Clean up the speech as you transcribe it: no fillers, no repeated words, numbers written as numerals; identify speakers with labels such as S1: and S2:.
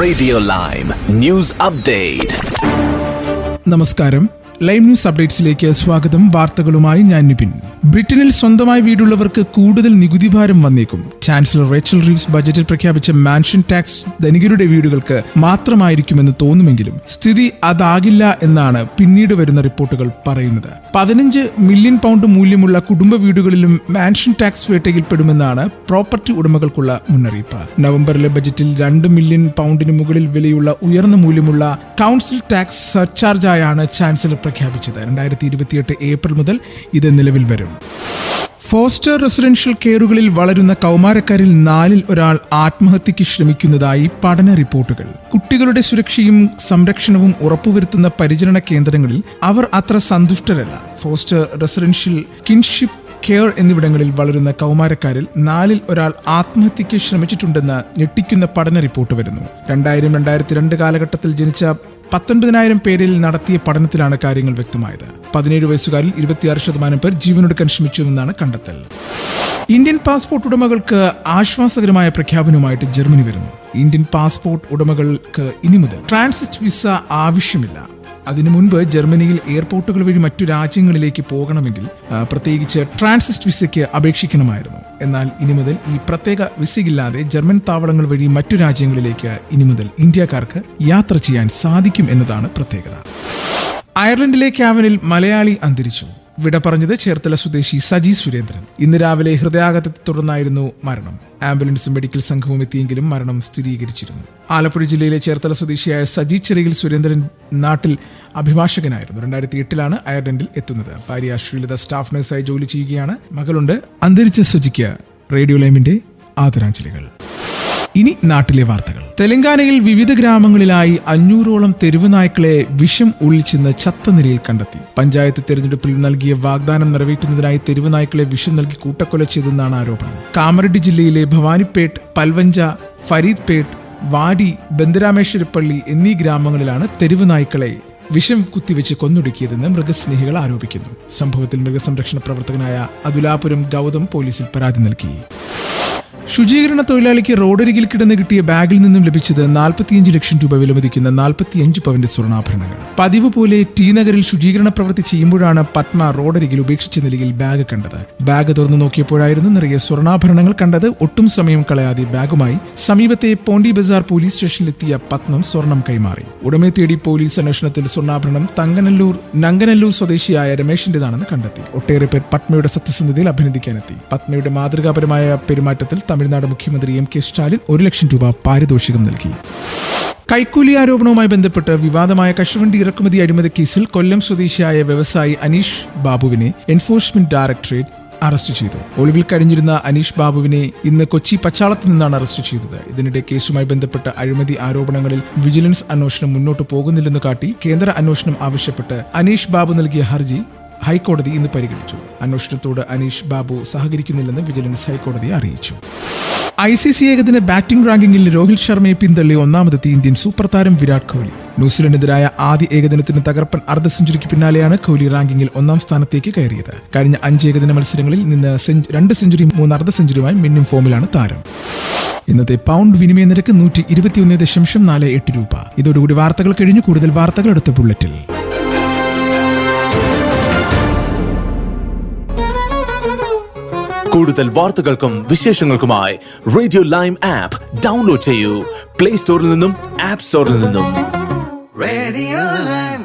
S1: Radio Lime News Update.
S2: നമസ്കാരം. Live news അപ്ഡേറ്റ്സിലേക്ക് സ്വാഗതം. വാർത്തകളുമായി ഞാൻ നിപിൻ. ബ്രിട്ടനിൽ സ്വന്തമായി വീടുള്ളവർക്ക് കൂടുതൽ നികുതി ഭാരം വന്നേക്കും. ചാൻസലർ റേച്ചൽ റീവ്സ് ബജറ്റിൽ പ്രഖ്യാപിച്ച മാൻഷൻ ടാക്സ് ധനികരുടെ വീടുകൾക്ക് മാത്രമായിരിക്കുമെന്ന് തോന്നുമെങ്കിലും സ്ഥിതി അതാകില്ല എന്നാണ് പിന്നീട് വരുന്ന റിപ്പോർട്ടുകൾ പറയുന്നത്. 15 മില്യൺ പൗണ്ട് മൂല്യമുള്ള കുടുംബ വീടുകളിലും മാൻഷൻ ടാക്സ് വേട്ടയിൽപ്പെടുമെന്നാണ് പ്രോപ്പർട്ടി ഉടമകൾക്കുള്ള മുന്നറിയിപ്പ്. നവംബറിലെ ബജറ്റിൽ 2 മില്യൺ പൗണ്ടിന് മുകളിൽ വിലയുള്ള ഉയർന്ന മൂല്യമുള്ള കൗൺസിൽ ടാക്സ് സർചാർജായാണ് ചാൻസലർ പ്രഖ്യാപിച്ചത്. 2028 ഏപ്രിൽ മുതൽ ഇത് നിലവിൽ വരും. ഫോസ്റ്റർ റെസിഡൻഷ്യൽ കെയറുകളിൽ വളരുന്ന കൗമാരക്കാരിൽ 4-ൽ ഒരാൾ ആത്മഹത്യയ്ക്ക് ശ്രമിക്കുന്നതായി പഠന റിപ്പോർട്ടുകൾ. കുട്ടികളുടെ സുരക്ഷയും സംരക്ഷണവും ഉറപ്പുവരുത്തുന്ന പരിചരണ കേന്ദ്രങ്ങളിൽ അവർ അത്ര സന്തുഷ്ടരല്ല. ഫോസ്റ്റർ റെസിഡൻഷ്യൽ, കിൻഷിപ്പ് കെയർ എന്നിവിടങ്ങളിൽ വളരുന്ന കൗമാരക്കാരിൽ 4-ൽ ഒരാൾ ആത്മഹത്യയ്ക്ക് ശ്രമിച്ചിട്ടുണ്ടെന്ന് ഞെട്ടിക്കുന്ന പഠന റിപ്പോർട്ട് വരുന്നു. 2000-2002 കാലഘട്ടത്തിൽ ജനിച്ച 19,000 പേരിൽ നടത്തിയ പഠനത്തിലാണ് കാര്യങ്ങൾ വ്യക്തമായത്. 17 വയസ്സുകാരിൽ 26% പേർ ജീവനൊടുക്കാൻ ശ്രമിച്ചുവെന്നാണ് കണ്ടെത്തൽ. ഇന്ത്യൻ പാസ്പോർട്ട് ഉടമകൾക്ക് ആശ്വാസകരമായ പ്രഖ്യാപനവുമായിട്ട് ജർമ്മനി വരുന്നു. ഇന്ത്യൻ പാസ്പോർട്ട് ഉടമകൾക്ക് ഇനി മുതൽ ട്രാൻസിറ്റ് വിസ ആവശ്യമില്ല. അതിനു മുൻപ് ജർമ്മനിയിൽ എയർപോർട്ടുകൾ വഴി മറ്റു രാജ്യങ്ങളിലേക്ക് പോകണമെങ്കിൽ പ്രത്യേകിച്ച് ട്രാൻസിറ്റ് വിസയ്ക്ക് അപേക്ഷിക്കണമായിരുന്നു. എന്നാൽ ഇനി മുതൽ ഈ പ്രത്യേക വിസയില്ലാതെ ജർമ്മൻ താവളങ്ങൾ വഴി മറ്റു രാജ്യങ്ങളിലേക്ക് ഇനി മുതൽ ഇന്ത്യക്കാർക്ക് യാത്ര ചെയ്യാൻ സാധിക്കും എന്നതാണ് പ്രത്യേകത. അയർലൻഡിലെ ക്യാവനിൽ മലയാളി അന്തരിച്ചു. വിട പറഞ്ഞത് ചേർത്തല സ്വദേശി സജി സുരേന്ദ്രൻ. ഇന്ന് രാവിലെ ഹൃദയാഘാതത്തെ തുടർന്നായിരുന്നു മരണം. ആംബുലൻസും മെഡിക്കൽ സംഘവും എത്തിയെങ്കിലും മരണം സ്ഥിരീകരിച്ചിരുന്നു. ആലപ്പുഴ ജില്ലയിലെ ചേർത്തല സ്വദേശിയായ സജി ചെറിയിൽ സുരേന്ദ്രൻ നാട്ടിൽ അഭിഭാഷകനായിരുന്നു. 2008 അയർലൻഡിൽ എത്തുന്നത്. ഭാര്യ ശ്രീലത സ്റ്റാഫ് നഴ്സായി ജോലി ചെയ്യുകയാണ്. മകളുണ്ട്. അന്തരിച്ച സജിക്ക് റേഡിയോ ലൈമിന്റെ ആദരാഞ്ജലികൾ. ഇനി നാട്ടിലെ വാർത്തകൾ. തെലങ്കാനയിൽ വിവിധ ഗ്രാമങ്ങളിലായി 500ഓളം തെരുവ് നായ്ക്കളെ വിഷം ഉള്ളിച്ചെന്ന് ചത്ത നിലയിൽ കണ്ടെത്തി. പഞ്ചായത്ത് തെരഞ്ഞെടുപ്പിൽ നൽകിയ വാഗ്ദാനം നിറവേറ്റുന്നതിനായി തെരുവ് നായ്ക്കളെ വിഷം നൽകി കൂട്ടക്കൊല ചെയ്തെന്നാണ് ആരോപണം. കാമറഡി ജില്ലയിലെ ഭവാനിപ്പേട്ട്, പൽവഞ്ച, ഫരീദ്പേട്ട്, വാടി, ബന്ദരാമേശ്വരപ്പള്ളി എന്നീ ഗ്രാമങ്ങളിലാണ് തെരുവ് നായ്ക്കളെ വിഷം കുത്തിവെച്ച് കൊന്നൊടുക്കിയതെന്ന് മൃഗസ്നേഹികൾ ആരോപിക്കുന്നു. സംഭവത്തിൽ മൃഗസംരക്ഷണ പ്രവർത്തകനായ അതുലാപുരം ഗൗതം പോലീസിൽ പരാതി നൽകി. ശുചീകരണ തൊഴിലാളിക്ക് റോഡരികിൽ കിടന്ന് കിട്ടിയ ബാഗിൽ നിന്നും ലഭിച്ചത് 45 ലക്ഷം രൂപ വിലമതിക്കുന്ന 45 പവന്റെ സ്വർണ്ണാഭരണങ്ങൾ. പതിവ് പോലെ ടി നഗറിൽ ശുചീകരണ പ്രവൃത്തി ചെയ്യുമ്പോഴാണ് പത്മ റോഡരികിൽ ഉപേക്ഷിച്ച നിലയിൽ ബാഗ് കണ്ടത്. ബാഗ് തുറന്നു നോക്കിയപ്പോഴായിരുന്നു നിറയെ സ്വർണ്ണാഭരണങ്ങൾ കണ്ടത്. ഒട്ടും സമയം കളയാതെ ബാഗുമായി സമീപത്തെ പോണ്ടി ബസാർ പോലീസ് സ്റ്റേഷനിലെത്തിയ പത്മം സ്വർണം കൈമാറി. ഉടമയെ തേടി പോലീസ് അന്വേഷണത്തിൽ സ്വർണ്ണാഭരണം നങ്കനല്ലൂർ സ്വദേശിയായ രമേശിന്റേതാണെന്ന് കണ്ടെത്തി. ഒട്ടേറെ പേർ പത്മയുടെ സത്യസന്ധതയിൽ അഭിനന്ദിക്കാനെത്തി. പത്മയുടെ മാതൃകാപരമായ പെരുമാറ്റത്തിൽ തമിഴ്നാട് മുഖ്യമന്ത്രി എം കെ സ്റ്റാലിൻ 1 ലക്ഷം രൂപ പാരിതോഷികം നൽകി. കൈക്കൂലി ആരോപണവുമായി ബന്ധപ്പെട്ട് വിവാദമായ കശുവണ്ടി ഇറക്കുമതി അഴിമതി കേസിൽ കൊല്ലം സ്വദേശിയായ വ്യവസായി അനീഷ് ബാബുവിനെ എൻഫോഴ്സ്മെന്റ് ഡയറക്ടറേറ്റ് അറസ്റ്റ് ചെയ്തു. ഒളിവിൽ കഴിഞ്ഞിരുന്ന അനീഷ് ബാബുവിനെ ഇന്ന് കൊച്ചി പച്ചാളത്ത് നിന്നാണ് അറസ്റ്റ് ചെയ്തത്. ഇതിനിടെ കേസുമായി ബന്ധപ്പെട്ട അഴിമതി ആരോപണങ്ങളിൽ വിജിലൻസ് അന്വേഷണം മുന്നോട്ട് പോകുന്നില്ലെന്ന് കാട്ടി കേന്ദ്ര അന്വേഷണം ആവശ്യപ്പെട്ട് അനീഷ് ബാബു നൽകിയ ഹർജി ഹൈക്കോടതി ഇന്ന് പരിഗണിച്ചു. അന്വേഷണത്തോട് അനീഷ് ബാബു സഹകരിക്കുന്നില്ലെന്ന് വിജിലൻസ് ഹൈക്കോടതിയെ അറിയിച്ചു. ICC ഏകദിന ബാറ്റിംഗ് റാങ്കിങ്ങിൽ രോഹിത് ശർമ്മയെ പിന്തള്ളി ഒന്നാമതെത്തി ഇന്ത്യൻ സൂപ്പർ താരം വിരാട് കോഹ്ലി. ന്യൂസിലൻഡിനെതിരായ ആദ്യ ഏകദിനത്തിന് തകർപ്പൻ അർദ്ധ സെഞ്ചുറിക്ക് പിന്നാലെയാണ് കോഹ്ലി റാങ്കിങ്ങിൽ 1-ാം സ്ഥാനത്തേക്ക് കയറിയത്. കഴിഞ്ഞ 5 ഏകദിന മത്സരങ്ങളിൽ നിന്ന് 2 സെഞ്ചുറിയും 3 അർദ്ധ സെഞ്ചുറിയുമായി മിന്നും ഫോമിലാണ് താരം. ഇന്നത്തെ പൗണ്ട് വിനിമയ നിരക്ക് 121.48 രൂപ. ഇതോടുകൂടി വാർത്തകൾ കഴിഞ്ഞു. കൂടുതൽ വാർത്തകൾ അടുത്ത ബുള്ളറ്റിൽ.
S1: കൂടുതൽ വാർത്തകൾക്കും വിശേഷങ്ങൾക്കുമായി റേഡിയോ ലൈം ആപ്പ് ഡൗൺലോഡ് ചെയ്യൂ. പ്ലേ സ്റ്റോറിൽ നിന്നും ആപ്പ് സ്റ്റോറിൽ നിന്നും.
S3: Radio lime.